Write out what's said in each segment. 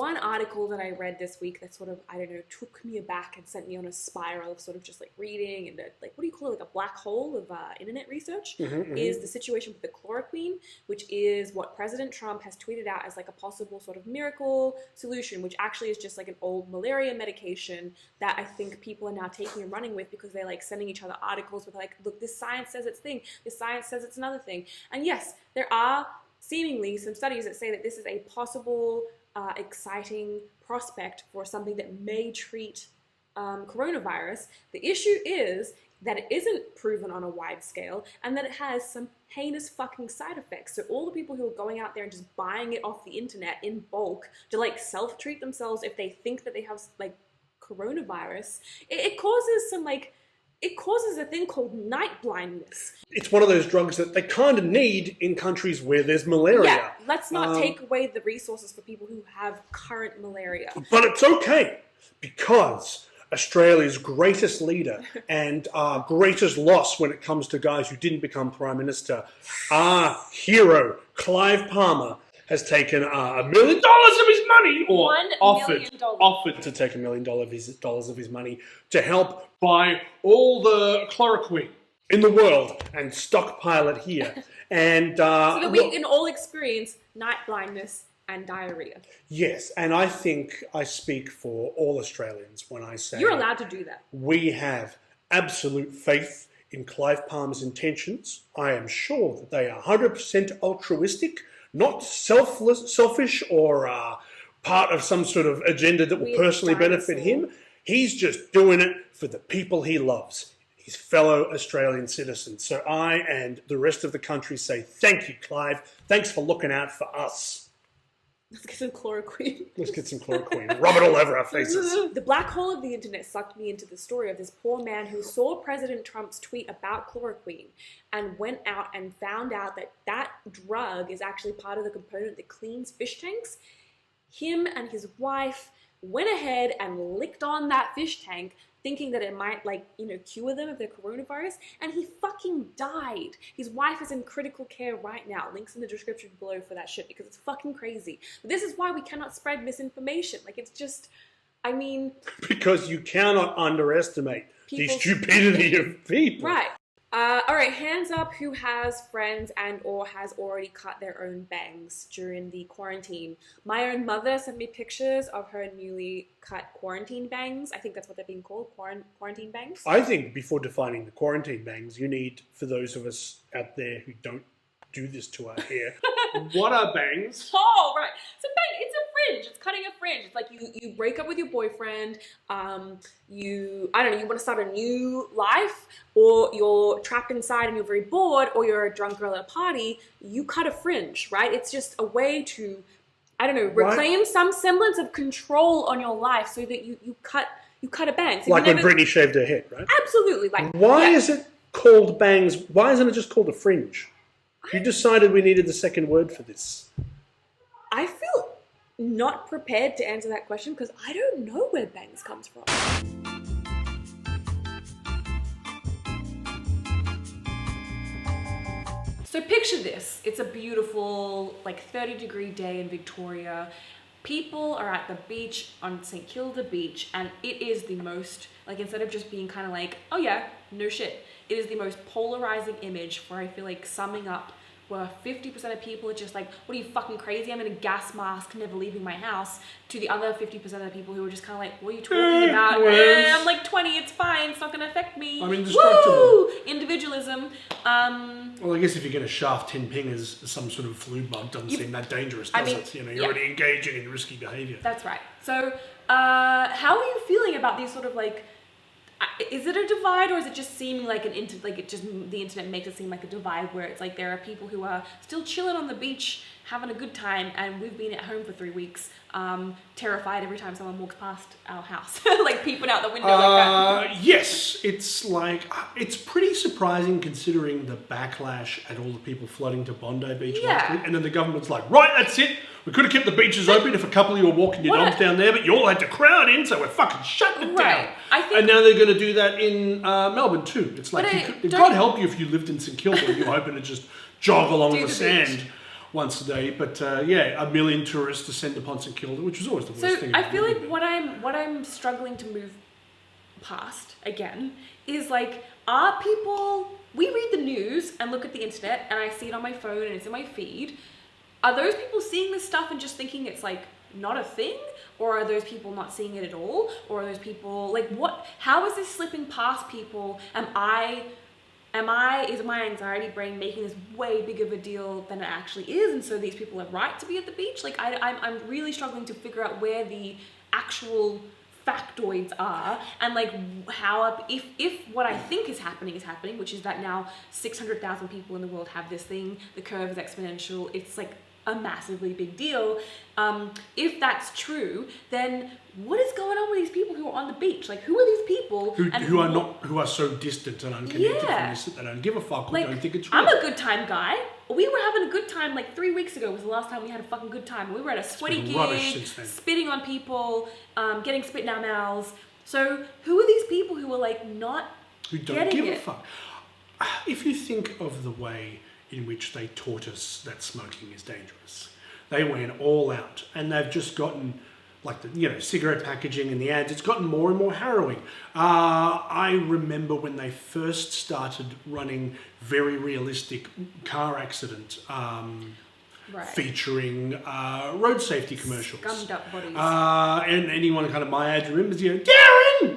one article that I read this week that sort of, I don't know, took me aback and sent me on a spiral of sort of just like reading and like, what do you call it? Like a black hole of internet research is the situation with the chloroquine, which is what President Trump has tweeted out as like a possible sort of miracle solution, which actually is just like an old malaria medication that I think people are now taking and running with because they're like sending each other articles with like, look, this science says it's thing, this science says it's another thing. And yes, there are seemingly some studies that say that this is a possible exciting prospect for something that may treat coronavirus. The issue is that it isn't proven on a wide scale and that it has some heinous fucking side effects. So all the people who are going out there and just buying it off the internet in bulk to like self-treat themselves if they think that they have like coronavirus, it causes some like, it causes a thing called night blindness. It's one of those drugs that they kind of need in countries where there's malaria. Yeah, let's not take away the resources for people who have current malaria. But it's okay, because Australia's greatest leader and our greatest loss when it comes to guys who didn't become Prime Minister, our hero, Clive Palmer, has taken $1 million of his money, or offered to take $1 million of his money to help buy all the chloroquine in the world and stockpile it here. And so that we can all experience night blindness and diarrhea. Yes, and I think I speak for all Australians when I say you're allowed to do that. We have absolute faith in Clive Palmer's intentions. I am sure that they are 100% altruistic, not selfish or part of some sort of agenda that will personally benefit him. He's just doing it for the people he loves, his fellow Australian citizens. So I and the rest of the country say thank you, Clive. Thanks for looking out for us. Let's get some chloroquine. Let's get some chloroquine. Rub it all over our faces. The black hole of the internet sucked me into the story of this poor man who saw President Trump's tweet about chloroquine and went out and found out that that drug is actually part of the component that cleans fish tanks. Him and his wife went ahead and licked on that fish tank thinking that it might, like, you know, cure them of their coronavirus, and he fucking died. His wife is in critical care right now. Links in the description below for that shit, because it's fucking crazy. But this is why we cannot spread misinformation. Like, it's just, I mean... Because you cannot underestimate the stupidity of people. Right. All right, hands up who has friends and or has already cut their own bangs during the quarantine. My own mother sent me pictures of her newly cut quarantine bangs. I think that's what they're being called, quarantine bangs. I think before defining the quarantine bangs, you need, for those of us out there who don't do this to our hair, what are bangs? Oh, right. So bang, it's a fringe. It's cutting a fringe. It's like you break up with your boyfriend, you want to start a new life, or you're trapped inside and you're very bored, or you're a drunk girl at a party, you cut a fringe, right? It's just a way to, I don't know, reclaim some semblance of control on your life so that you cut a bang. So like when Britney shaved her head, right? Absolutely. Like, why is it called bangs? Why isn't it just called a fringe? You decided we needed the second word for this. I feel not prepared to answer that question because I don't know where bangs comes from. So picture this. It's a beautiful, like 30-degree day in Victoria. People are at the beach on St. Kilda Beach, and it is the most, like, instead of just being kind of like, oh yeah, no shit, it is the most polarizing image where I feel like summing up where 50% of people are just like, what are you, fucking crazy? I'm in a gas mask, never leaving my house, to the other 50% of the people who are just kind of like, what are you talking about? I'm like 20, it's fine, it's not going to affect me. I'm indestructible. Woo! Individualism. Well, I guess if you're going to shaft 10 pingers, some sort of flu bug doesn't seem that dangerous, does it? You know, you're already engaging in risky behaviour. That's right. So, how are you feeling about these sort of like, is it a divide, or is it just seeming like the internet makes it seem like a divide where it's like there are people who are still chilling on the beach, having a good time, and we've been at home for 3 weeks, terrified every time someone walks past our house, like peeping out the window like that. Yes, it's like, it's pretty surprising considering the backlash at all the people flooding to Bondi Beach last week, and then the government's like, right, that's it. We could have kept the beaches open if a couple of you were walking your dogs down there, but you all had to crowd in, so we're fucking shutting it down. And now they're going to do that in Melbourne too. It's like, God help you if you lived in St Kilda and you're hoping to just jog along the sand. once a day. But yeah, 1 million tourists descend upon St Kilda, which was always the worst thing. So I feel like what I'm struggling to move past again is like, are people? We read the news and look at the internet, and I see it on my phone and it's in my feed. Are those people seeing this stuff and just thinking it's like not a thing, or are those people not seeing it at all, or are those people like what? How is this slipping past people? Is my anxiety brain making this way bigger of a deal than it actually is, and so these people are right to be at the beach? Like I'm really struggling to figure out where the actual factoids are, and like how if what I think is happening, which is that now 600,000 people in the world have this thing, the curve is exponential, it's like a massively big deal. If that's true, then what is going on with these people who are on the beach? Like, who are these people who are so distant and unconnected from this that they don't give a fuck, like, or don't think it's real? I'm a good time guy. We were having a good time like 3 weeks ago was the last time we had a fucking good time. We were at a sweaty gig, spitting on people, getting spit in our mouths. So who are these people who are like who don't give a fuck? If you think of the way in which they taught us that smoking is dangerous, they went all out, and they've just gotten, like, the cigarette packaging and the ads, it's gotten more and more harrowing. I remember when they first started running very realistic car accident featuring road safety commercials. Scummed up bodies. And anyone kind of my age remembers, Darren!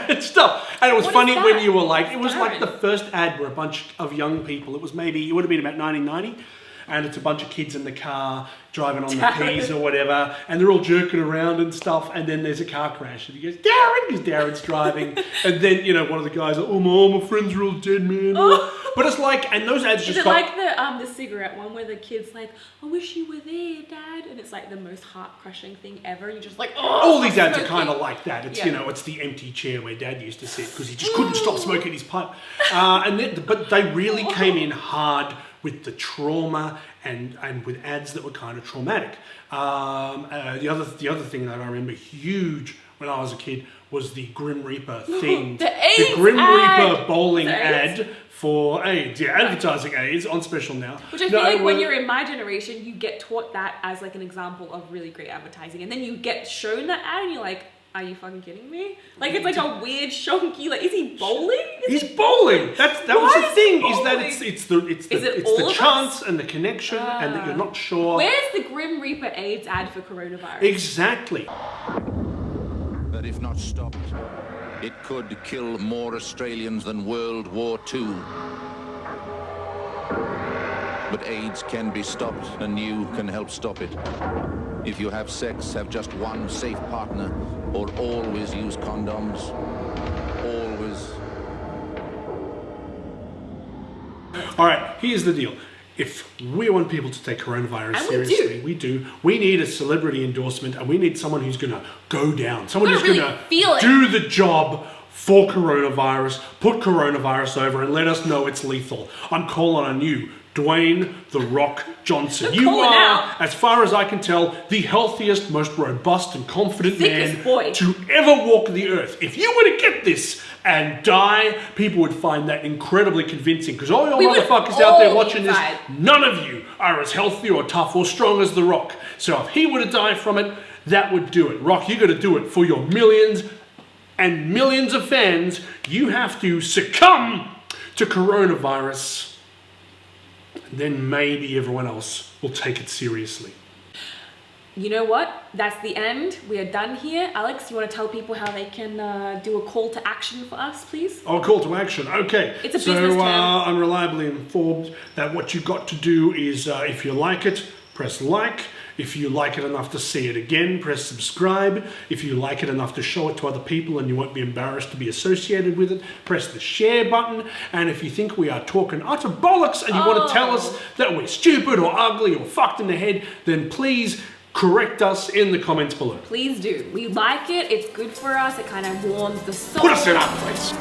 and stuff. And it was funny when you were like, it was like the first ad where a bunch of young people, it would have been about 1990, and it's a bunch of kids in the car driving on the P's or whatever, and they're all jerking around and stuff, and then there's a car crash, and he goes, Darren, because Darren's driving, and then, one of the guys, like, my friends are all dead, man. But it's like, and those ads just like the cigarette one where the kid's like, I wish you were there, Dad, and it's like the most heart-crushing thing ever, and you're just like, all these ads are kind of like that. It's, it's the empty chair where Dad used to sit, because he just couldn't stop smoking his pipe. But they really came in hard with the trauma and with ads that were kind of traumatic. The other thing that I remember huge when I was a kid was the Grim Reaper thing. the Grim Reaper bowling ad for AIDS. Yeah, advertising AIDS on special now. Which I feel like when you're in my generation, you get taught that as like an example of really great advertising. And then you get shown that ad and you're like, are you fucking kidding me? Like, it's like a weird shonky, like, is he bowling? He's bowling. That was the thing, is that it's the chance and the connection and that you're not sure. Where's the Grim Reaper AIDS ad for coronavirus? Exactly. But if not stopped, it could kill more Australians than World War II. But AIDS can be stopped, and you can help stop it. If you have sex, have just one safe partner, or always use condoms. Always. All right, here's the deal. If we want people to take coronavirus seriously, we need a celebrity endorsement, and we need someone who's going to go down. Someone who's going to do the job for coronavirus, put coronavirus over, and let us know it's lethal. I'm calling on you, Dwayne "The Rock" Johnson. You are, as far as I can tell, the healthiest, most robust and confident man to ever walk the earth. If you were to get this and die, people would find that incredibly convincing, because all your motherfuckers out there watching this, none of you are as healthy or tough or strong as The Rock. So if he were to die from it, that would do it. Rock, you got to do it for your millions and millions of fans. You have to succumb to coronavirus. Then maybe everyone else will take it seriously. You know what? That's the end. We are done here. Alex, you want to tell people how they can do a call to action for us, please? Oh, call to action. Okay. It's a business term. I'm reliably informed that what you've got to do is, if you like it, press like. If you like it enough to see it again, press subscribe. If you like it enough to show it to other people and you won't be embarrassed to be associated with it, press the share button. And if you think we are talking utter bollocks and you want to tell us that we're stupid or ugly or fucked in the head, then please correct us in the comments below. Please do. We like it. It's good for us. It kind of warms the soul. Put us in our place.